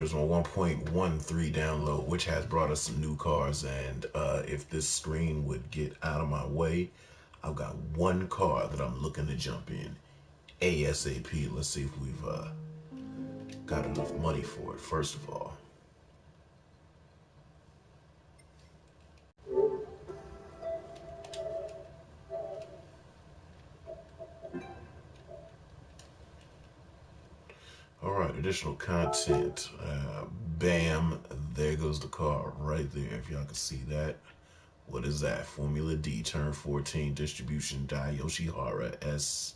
There's a 1.13 download, which has brought us some new cars. And if this screen would get out of my way, I've got one car that I'm looking to jump in ASAP. Let's see if we've got enough money for it, first of all. All right, additional content. Bam, there goes the car right there. If y'all can see that. What is that? Formula D, turn 14, distribution die, Yoshihara S.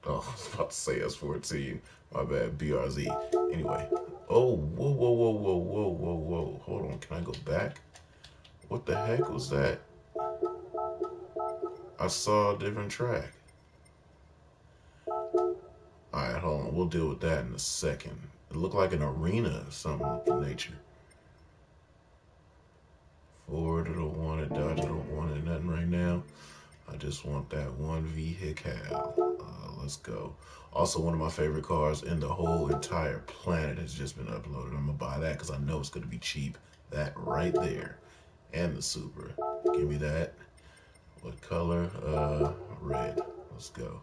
Oh, I was about to say S14. My bad, BRZ. Anyway. Oh, whoa, whoa, whoa, whoa, whoa, whoa, whoa. Hold on, can I go back? What the heck was that? I saw a different track. Alright, hold on. We'll deal with that in a second. It looked like an arena or something of the nature. Ford, I don't want it. Dodge, I don't want it. Nothing right now. I just want that one vehicle. Let's go. Also, one of my favorite cars in the whole entire planet has just been uploaded. I'm going to buy that because I know it's going to be cheap. That right there. And the Supra. Give me that. What color? Red. Let's go.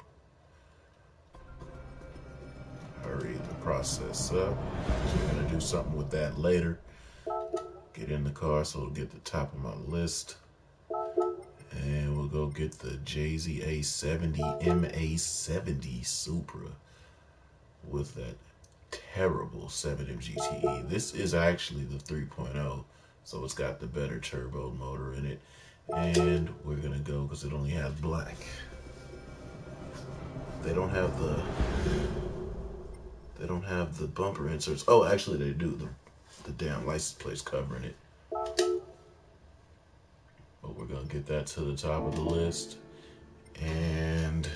Hurry the process up. We're going to do something with that later. Get in the car so it'll get the top of my list. And we'll go get the Jay-Z A70 MA70 Supra with that terrible 7M GTE. This is actually the 3.0, so it's got the better turbo motor in it. And we're gonna go because it only has black. They don't have the bumper inserts. Oh, actually they do. The damn license plate's covering it. But we're gonna get that to the top of the list. And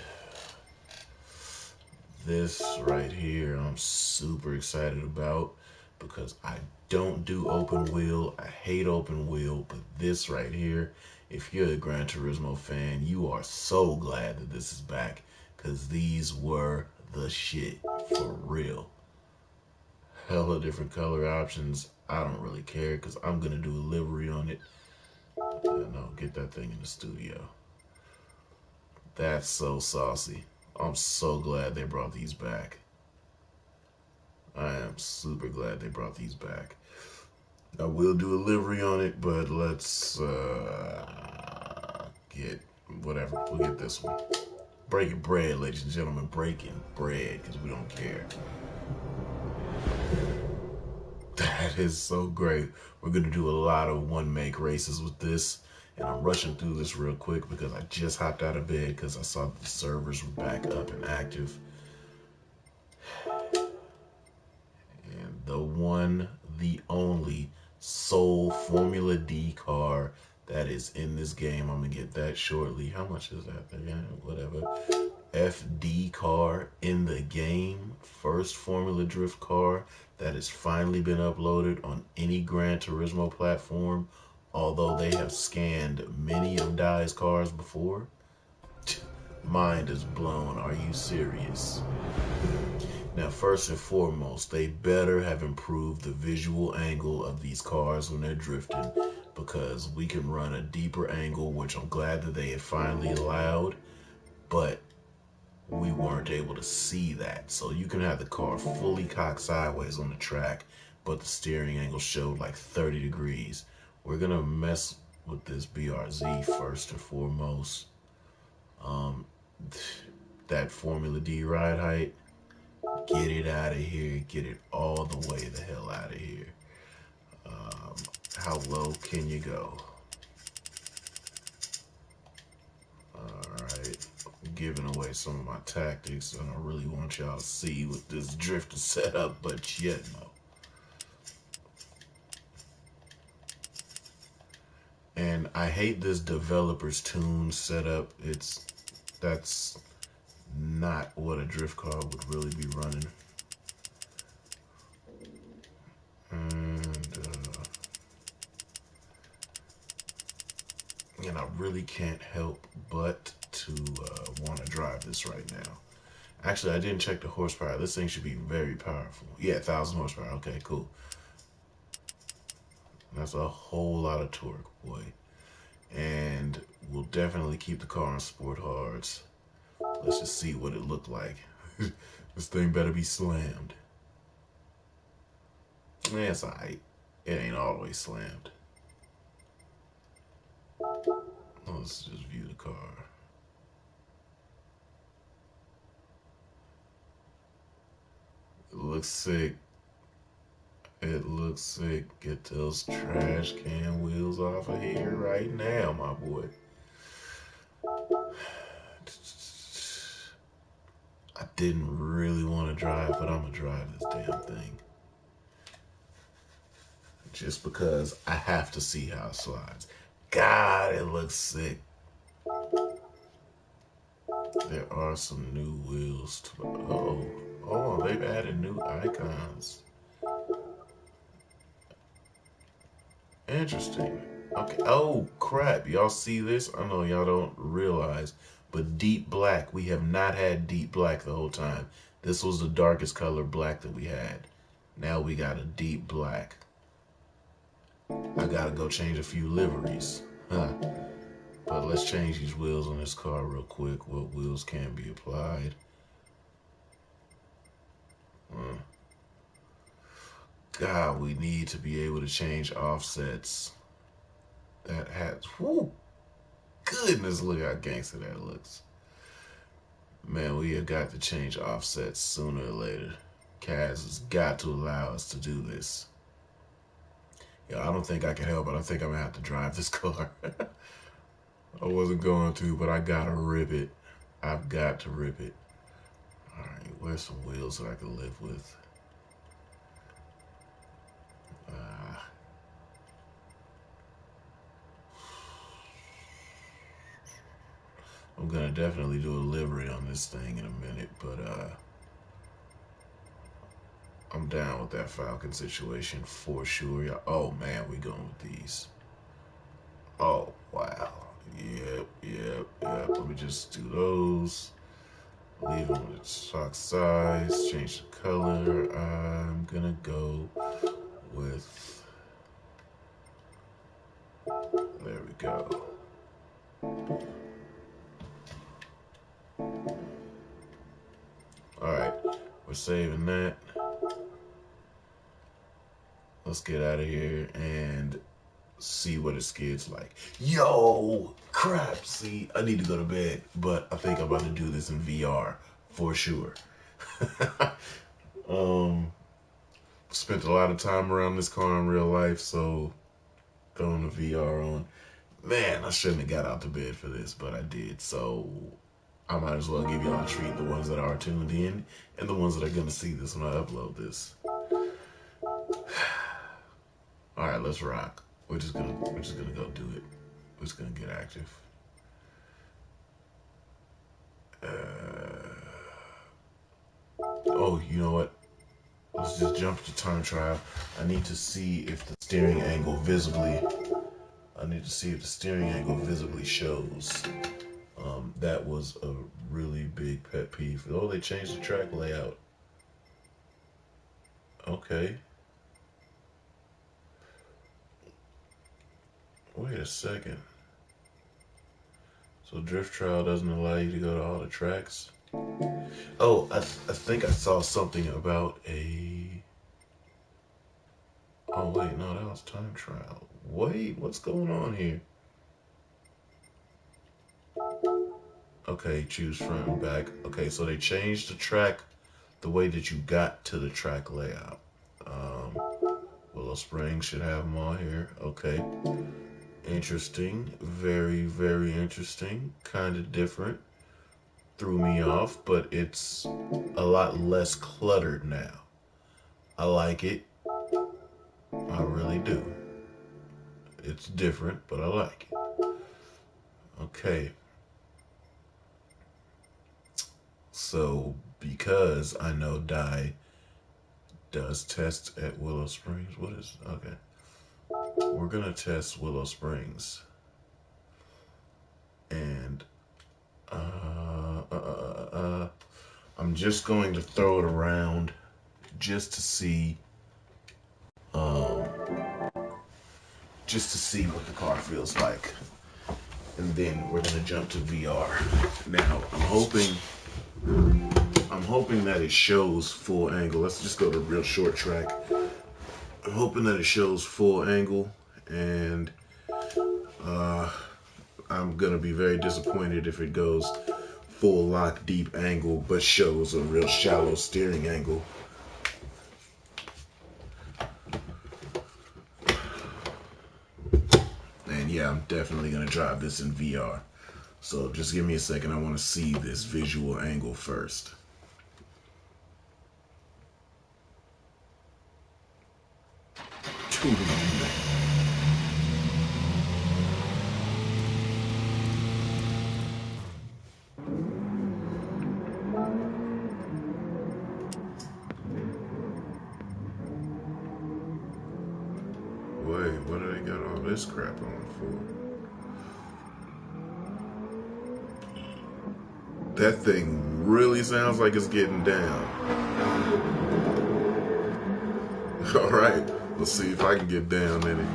this right here I'm super excited about because I don't do open wheel. I hate open wheel, but this right here, if you're a Gran Turismo fan, you are so glad that this is back because these were the shit for real. Hella different color options. I don't really care because I'm gonna do a livery on it. No, get that thing in the studio. That's so saucy. I'm so glad they brought these back. I am super glad they brought these back. I will do a livery on it, but let's get whatever. We'll get this one. Breaking bread, ladies and gentlemen. Breaking bread, because we don't care. That is so great. We're going to do a lot of one-make races with this. And I'm rushing through this real quick because I just hopped out of bed because I saw that the servers were back up and active. And the one, the only sole Formula D car that is in this game. I'm going to get that shortly. How much is that? Yeah, whatever. FD car in the game. First Formula Drift car that has finally been uploaded on any Gran Turismo platform. Although they have scanned many of Dai's cars before. Mind is blown. Are you serious? Now, first and foremost, they better have improved the visual angle of these cars when they're drifting because we can run a deeper angle, which I'm glad that they had finally allowed, but we weren't able to see that. So you can have the car fully cocked sideways on the track, but the steering angle showed like 30 degrees. We're gonna mess with this BRZ first and foremost. That Formula D ride height, get it out of here. Get it all the way the hell out of here. How low can you go? Alright. Giving away some of my tactics. I don't really want y'all to see what this drift is set up, but yet no. And I hate this developer's tune setup. That's not what a drift car would really be running. And I really can't help but to want to drive this right now. Actually, I didn't check the horsepower. This thing should be very powerful. Yeah, 1,000 horsepower. Okay, cool. That's a whole lot of torque, boy. And we'll definitely keep the car on sport hards. Let's just see what it looked like. This thing better be slammed. Yeah, it's alright. It ain't always slammed. Let's just view the car. It looks sick. It looks sick. Get those trash can wheels off of here right now, my boy. I didn't really want to drive, but I'm gonna drive this damn thing. Just because I have to see how it slides. God, it looks sick. There are some new wheels. Oh, they've added new icons. Interesting. Okay. Oh, crap. Y'all see this? I know y'all don't realize, but deep black, we have not had deep black the whole time. This was the darkest color black that we had. Now we got a deep black. I gotta go change a few liveries. Huh. But let's change these wheels on this car real quick. What wheels can be applied? God, we need to be able to change offsets. That has, whoo, goodness, look how gangster that looks. Man, we have got to change offsets sooner or later. Kaz has got to allow us to do this. Yo, I don't think I can help it. I think I'm gonna have to drive this car. I wasn't going to, but I gotta rip it. I've got to rip it. Alright, where's some wheels that I can live with? Uh, I'm gonna definitely do a livery on this thing in a minute, but I'm down with that Falcon situation for sure. Yeah. Oh man, we going with these. Oh wow. Yep. Let me just do those. Leave them with stock size. Change the color. I'm gonna go with. There we go. All right, we're saving that. Let's get out of here and see what it skids like. Yo, crap. See, I need to go to bed, but I think I'm about to do this in VR for sure. Spent a lot of time around this car in real life, so throwing the VR on. Man, I shouldn't have got out to bed for this, but I did. So I might as well give y'all a treat, the ones that are tuned in and the ones that are gonna see this when I upload this. All right, let's rock. We're just gonna go do it. We're just gonna get active. Oh, you know what? Let's just jump to time trial. I need to see if the steering angle visibly. I need to see if the steering angle visibly shows. That was a really big pet peeve. Oh, they changed the track layout. Okay. Wait a second. So drift trial doesn't allow you to go to all the tracks? Oh, I think I saw something about a. Oh wait, no, that was time trial. Wait, what's going on here? Okay, choose front and back. Okay, so they changed the track, the way that you got to the track layout. Um, Willow Springs should have them all here. Okay, interesting. Very, very interesting. Kind of different. Threw me off, but it's a lot less cluttered now. I like it. I really do. It's different, but I like it. Okay. So, because I know Di does test at Willow Springs, what is. Okay. We're going to test Willow Springs. And. I'm just going to throw it around just to see, um, just to see what the car feels like, and then we're gonna jump to VR. Now, I'm hoping that it shows full angle. Let's just go to real short track. I'm hoping that it shows full angle, and uh, I'm gonna be very disappointed if it goes full lock deep angle but shows a real shallow steering angle. And yeah, I'm definitely gonna drive this in VR. So just give me a second. I want to see this visual angle first. Wait, what do they got all this crap on for? That thing really sounds like it's getting down. All right, let's see if I can get down in it.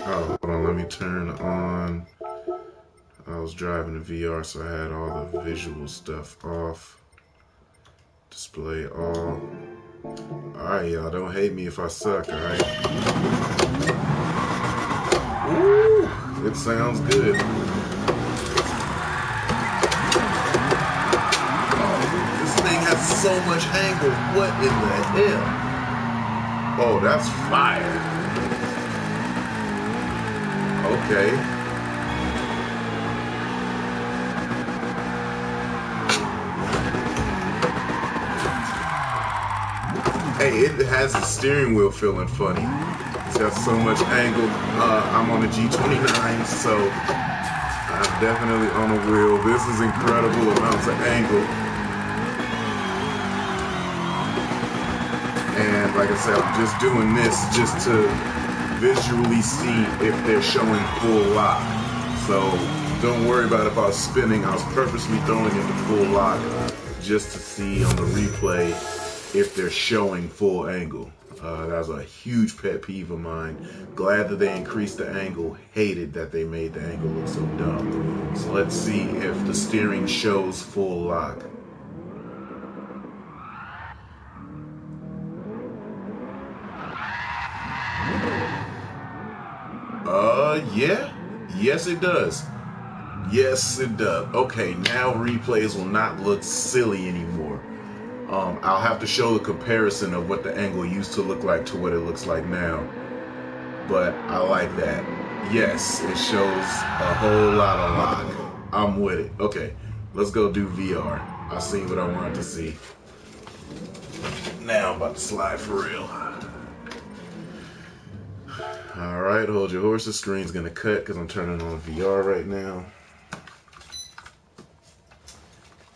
Oh, hold on, let me turn on. I was driving the VR, so I had all the visual stuff off. Display all. Alright, y'all, don't hate me if I suck, alright? Ooh, it sounds good. Oh, this thing has so much angle. What in the hell? Oh, that's fire. Okay. Hey, it has the steering wheel feeling funny. It's got so much angle. I'm on a G29, so I'm definitely on a wheel. This is incredible amounts of angle. And like I said, I'm just doing this just to visually see if they're showing full lock. So don't worry about if I was spinning. I was purposely throwing it to full lock just to see on the replay if they're showing full angle. That was a huge pet peeve of mine. Glad that they increased the angle. Hated that they made the angle look so dumb. So let's see if the steering shows full lock. Yeah. Yes, it does. Yes, it does. Okay, now replays will not look silly anymore. I'll have to show the comparison of what the angle used to look like to what it looks like now. But I like that. Yes, it shows a whole lot of lock. I'm with it. Okay, let's go do VR. I seen what I wanted to see. Now I'm about to slide for real. Alright, hold your horses. Screen's gonna cut because I'm turning on VR right now.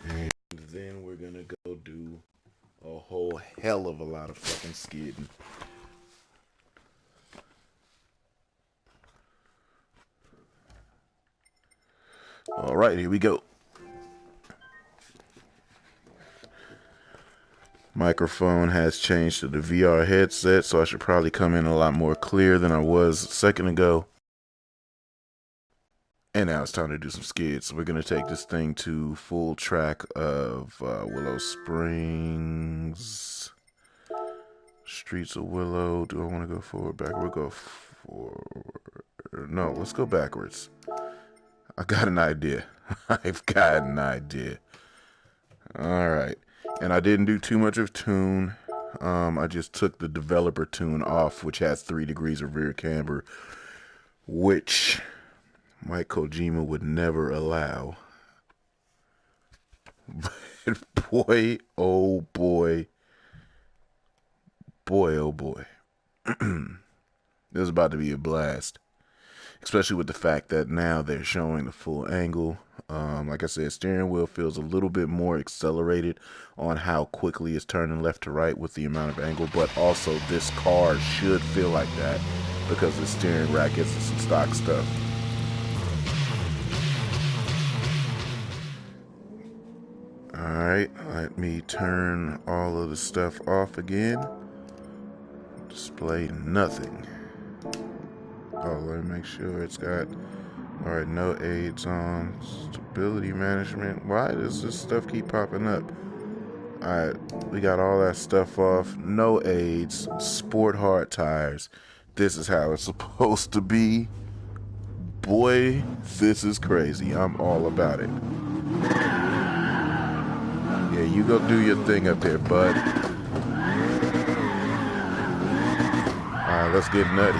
And then we're gonna go do a whole hell of a lot of fucking skidding. Alright, here we go. Microphone has changed to the VR headset, so I should probably come in a lot more clear than I was a second ago. And now it's time to do some skids. So we're going to take this thing to full track of Willow Springs. Streets of Willow. Do I want to go forward, backward? We'll go forward. No, let's go backwards. I got an idea. I've got an idea. Alright. And I didn't do too much of tune. I just took the developer tune off, which has 3 degrees of rear camber, which Mike Kojima would never allow. But boy, oh boy. Boy, oh boy. This is about to be a blast. Especially with the fact that now they're showing the full angle. Like I said, steering wheel feels a little bit more accelerated on how quickly it's turning left to right with the amount of angle. But also this car should feel like that because the steering rack gets some stock stuff. Alright, let me turn all of the stuff off again. Display nothing. Oh, let me make sure it's got... Alright, no aids on. Stability management. Why does this stuff keep popping up? Alright, we got all that stuff off. No aids. Sport hard tires. This is how it's supposed to be. Boy, this is crazy. I'm all about it. Yeah, you go do your thing up there, bud. Alright, let's get nutty.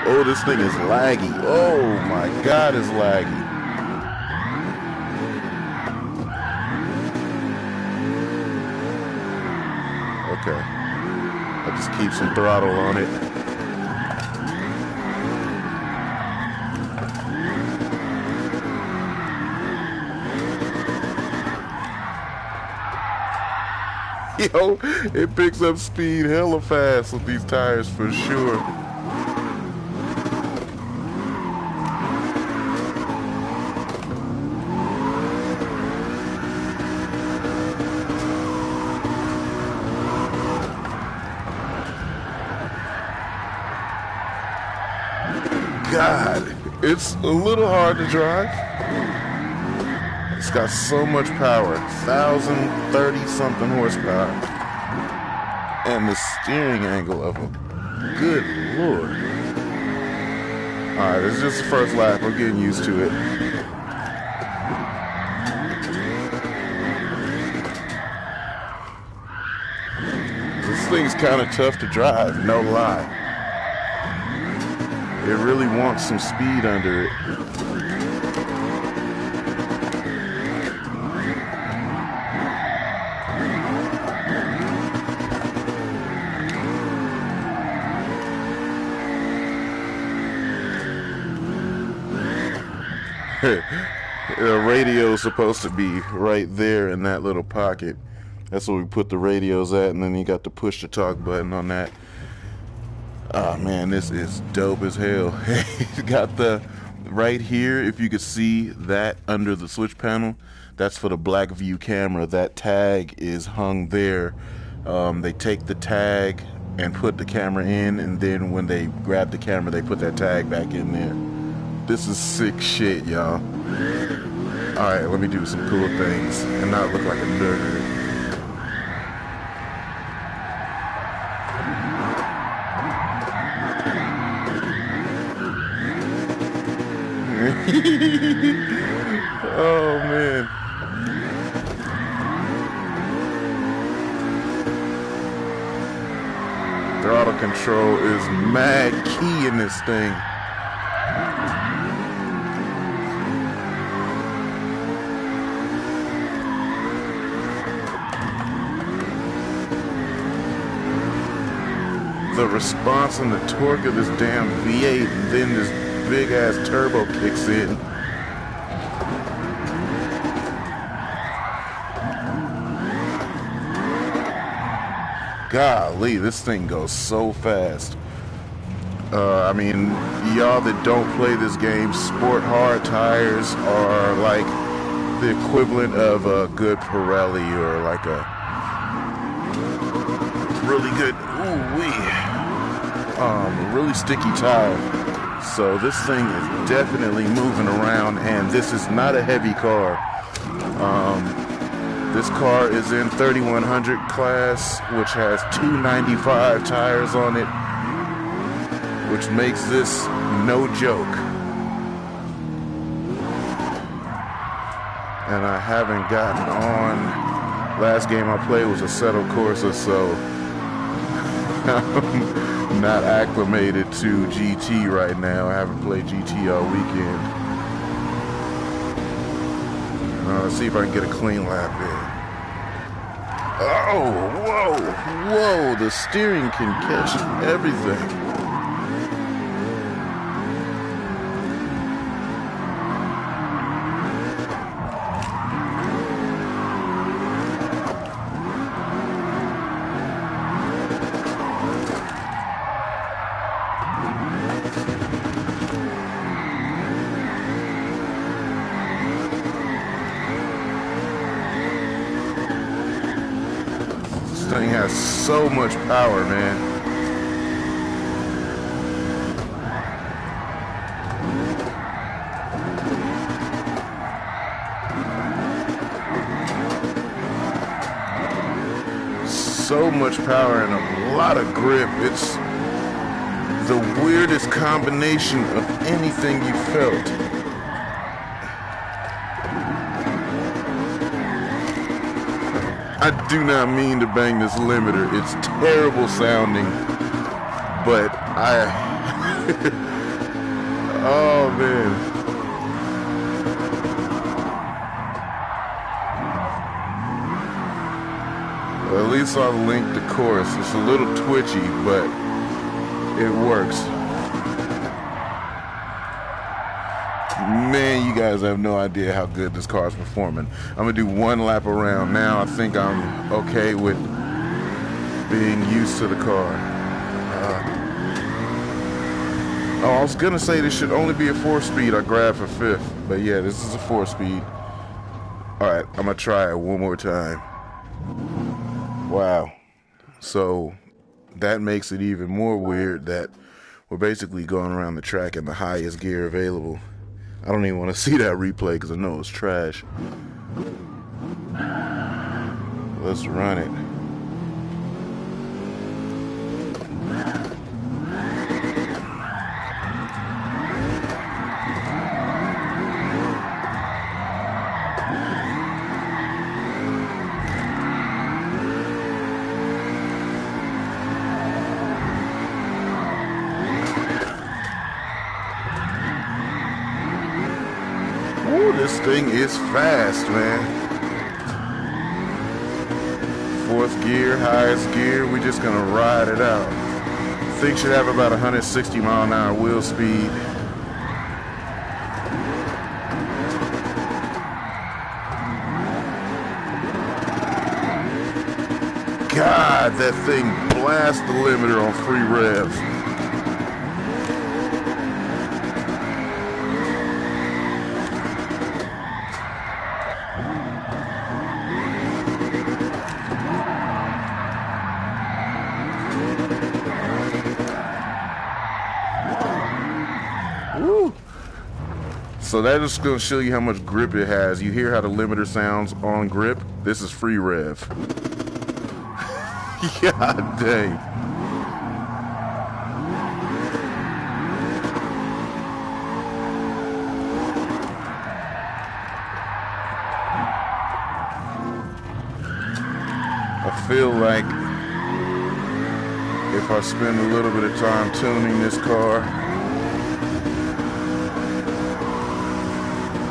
Oh, this thing is laggy. Oh my God, it's laggy. Okay. I'll just keep some throttle on it. Yo, it picks up speed hella fast with these tires for sure. God, it's a little hard to drive. It's got so much power, 1,030 something horsepower. And the steering angle of them, good Lord. Alright, it's just the first lap, we're getting used to it. This thing's kind of tough to drive, no lie. It really wants some speed under it. The radio is supposed to be right there in that little pocket. That's where we put the radios at, and then you got the push to talk button on that. Oh man, this is dope as hell. It's got the right here, if you could see that under the switch panel, that's for the black view camera. That tag is hung there. They take the tag and put the camera in, and then when they grab the camera, they put that tag back in there. This is sick shit, y'all. Alright, let me do some cool things and not look like a nerd. Oh man. Throttle control is mad key in this thing. The response and the torque of this damn V8, and then this big ass turbo kicks in. Golly, this thing goes so fast. I mean, y'all that don't play this game, sport hard tires are like the equivalent of a good Pirelli or like a really good, really sticky tire. So this thing is definitely moving around, and this is not a heavy car. This car is in 3100 class, which has 295 tires on it, which makes this no joke. And I haven't gotten on. Last game I played was a Assetto Corsa, so I'm not acclimated to GT right now. I haven't played GT all weekend. Let's see if I can get a clean lap in. Oh, whoa, the steering can catch everything. This thing has so much power, man. So much power and a lot of grip. It's the weirdest combination of anything you felt. I do not mean to bang this limiter. It's terrible sounding, but oh man. At least I'll link the chorus. It's a little twitchy, but it works. Man, you guys have no idea how good this car is performing. I'm gonna do one lap around now. I think I'm okay with being used to the car. I was gonna say this should only be a 4-speed. I grabbed for 5th, but yeah, this is a 4-speed. All right, I'm gonna try it one more time. Wow. So that makes it even more weird that we're basically going around the track in the highest gear available. I don't even want to see that replay because I know it's trash. Let's run it. Ooh, this thing is fast, man. 4th gear, highest gear. We're just gonna ride it out. Thing should have about 160 mile an hour wheel speed. God, that thing blasts the limiter on free rev. So that is going to show you how much grip it has. You hear how the limiter sounds on grip? This is free rev. God dang. I feel like if I spend a little bit of time tuning this car,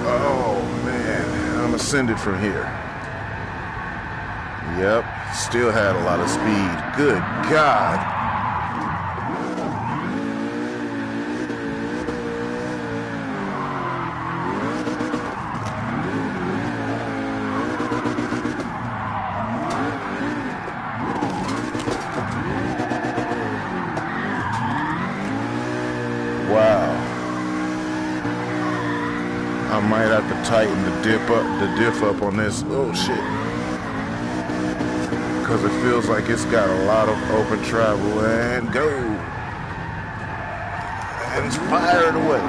oh man, I'm ascended from here. Yep, still had a lot of speed. Good God. Wow. I might have to tighten the diff up on this. Oh shit. Because it feels like it's got a lot of open travel. And go. And it's fired away.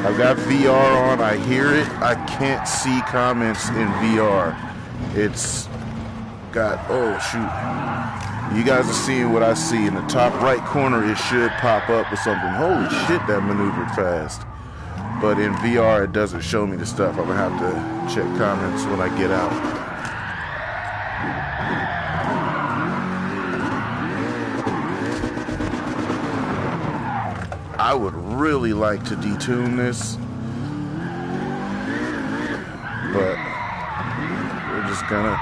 I've got VR on, I hear it, I can't see comments in VR. It's got, oh shoot. You guys are seeing what I see. In the top right corner, it should pop up with something. Holy shit, that maneuvered fast. But in VR, it doesn't show me the stuff. I'm gonna have to check comments when I get out. I would really like to detune this, but we're just gonna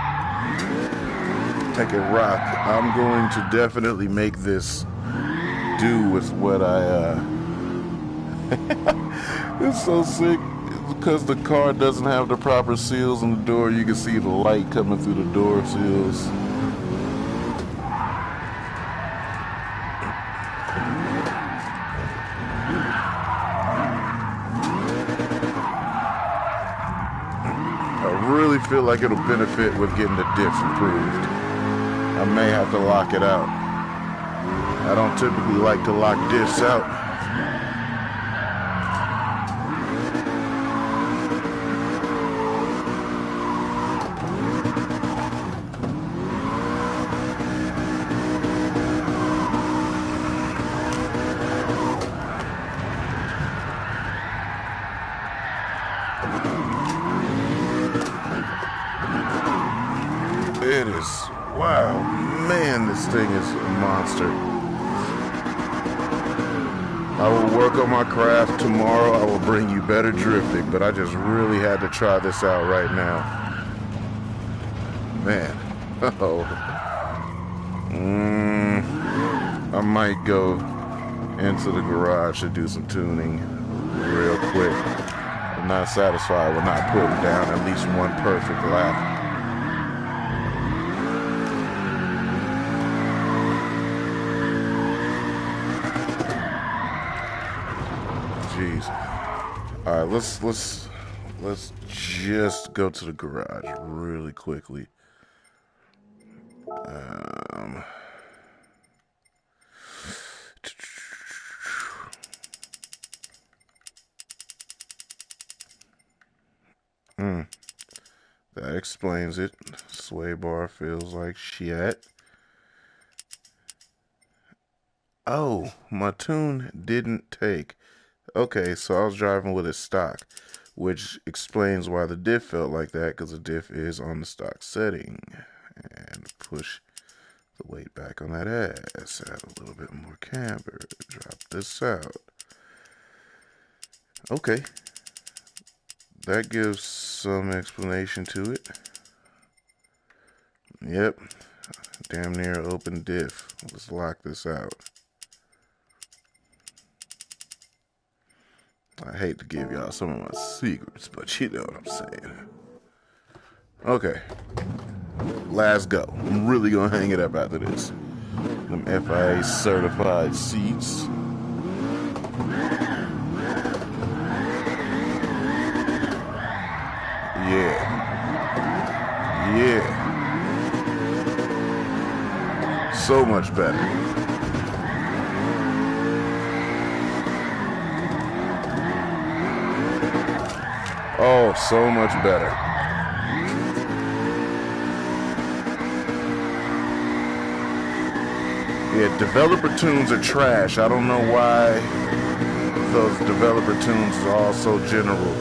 take it rock. I'm going to definitely make this do with what it's so sick because the car doesn't have the proper seals on the door. You can see the light coming through the door seals. feel like it'll benefit with getting the diff improved. I may have to lock it out. I don't typically like to lock diffs out. It is, wow, man, this thing is a monster. I will work on my craft tomorrow. I will bring you better drifting, but I just really had to try this out right now. Man, oh. I might go into the garage to do some tuning real quick. I'm not satisfied with not putting down at least one perfect lap. All right, let's just go to the garage really quickly. That explains it. Sway bar feels like shit. Oh, my tune didn't take. Okay, so I was driving with a stock, which explains why the diff felt like that, because the diff is on the stock setting. And push the weight back on that ass. Add a little bit more camber. Drop this out. Okay. That gives some explanation to it. Yep. Damn near open diff. Let's lock this out. I hate to give y'all some of my secrets, but you know what I'm saying. Okay. Last go. I'm really gonna hang it up after this. Them FIA certified seats. Yeah. Yeah. So much better. Oh, so much better. Yeah, developer tunes are trash. I don't know why those developer tunes are all so general.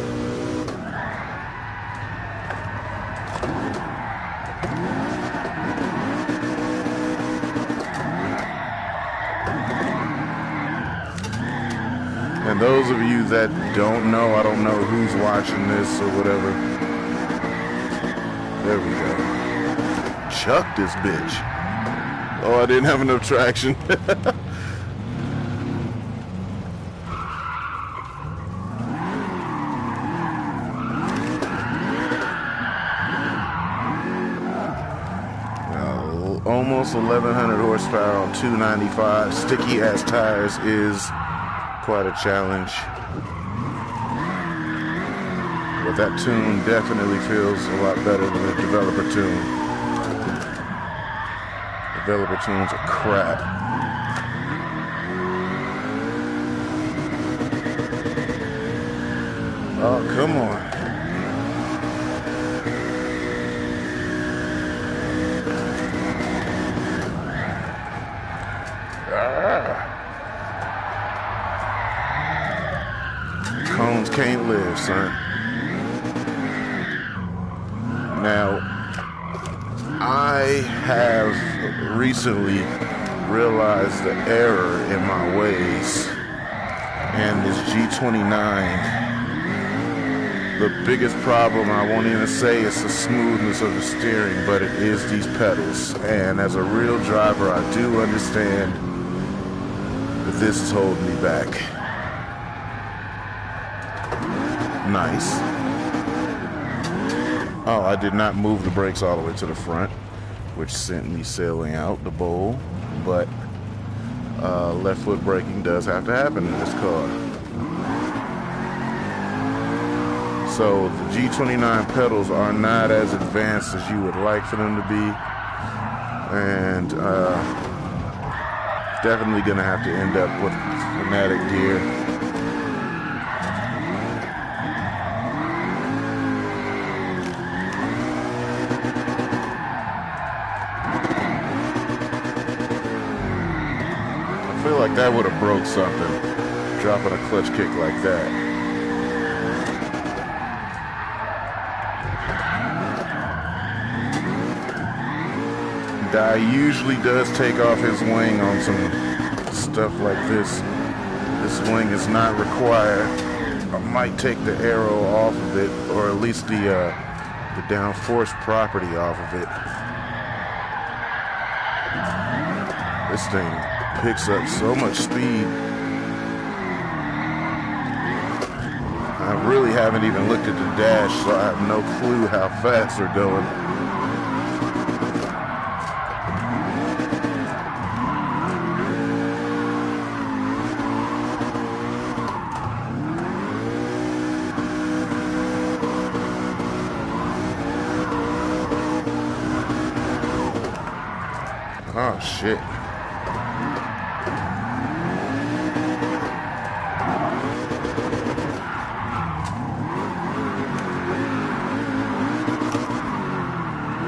And those of you that don't know, I don't know who's watching this or whatever. There we go. Chuck this bitch. Oh, I didn't have enough traction. Almost 1,100 horsepower on 295. Sticky ass tires is quite a challenge. But that tune definitely feels a lot better than the developer tune. Developer tunes are crap. Oh, come on. Cones can't live, son. Now, I have recently realized the error in my ways, and this G29, the biggest problem, I won't even say it's the smoothness of the steering, but it is these pedals. And as a real driver, I do understand that this is holding me back. Nice. Oh, I did not move the brakes all the way to the front, which sent me sailing out the bowl. But left foot braking does have to happen in this car. So the G29 pedals are not as advanced as you would like for them to be. And definitely going to have to end up with Fanatic gear. I feel like that would have broke something, dropping a clutch kick like that. Dye usually does take off his wing on some stuff like this. This wing is not required. I might take the arrow off of it, or at least the downforce property off of it. This thing picks up so much speed. I really haven't even looked at the dash, so I have no clue how fast they're going. Oh, shit.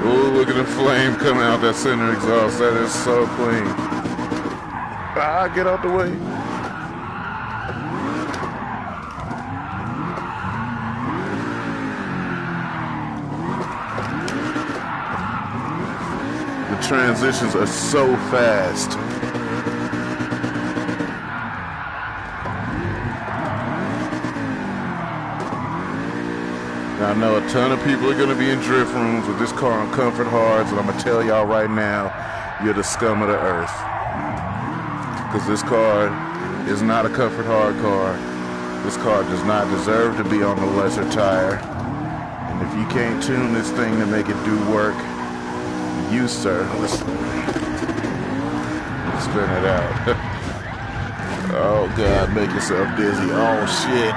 Oh, look at the flame coming out that center exhaust. That is so clean. Ah, get out the way. The transitions are so fast. Now, I know a ton of people are going to be in drift rooms with this car on comfort hards, and I'm going to tell y'all right now, you're the scum of the earth. Because this car is not a comfort hard car. This car does not deserve to be on the lesser tire. And if you can't tune this thing to make it do work, you, sir, let's spin it out. Oh, God, make yourself dizzy. Oh, shit.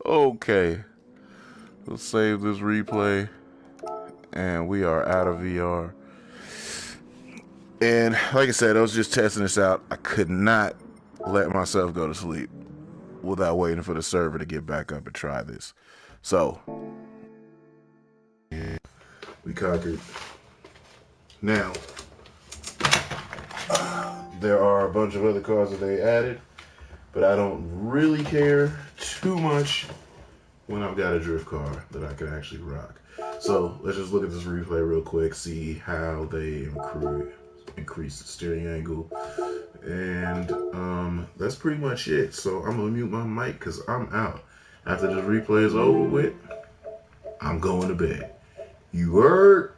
Okay. Let's save this replay. And we are out of VR. And like I said, I was just testing this out. I could not let myself go to sleep without waiting for the server to get back up and try this. So, we conquered. Now, there are a bunch of other cars that they added, but I don't really care too much when I've got a drift car that I can actually rock. So let's just look at this replay real quick, see how they increase the steering angle. And that's pretty much it. So I'm gonna mute my mic because I'm out. After this replay is over with, I'm going to bed. You heard?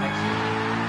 Excellent.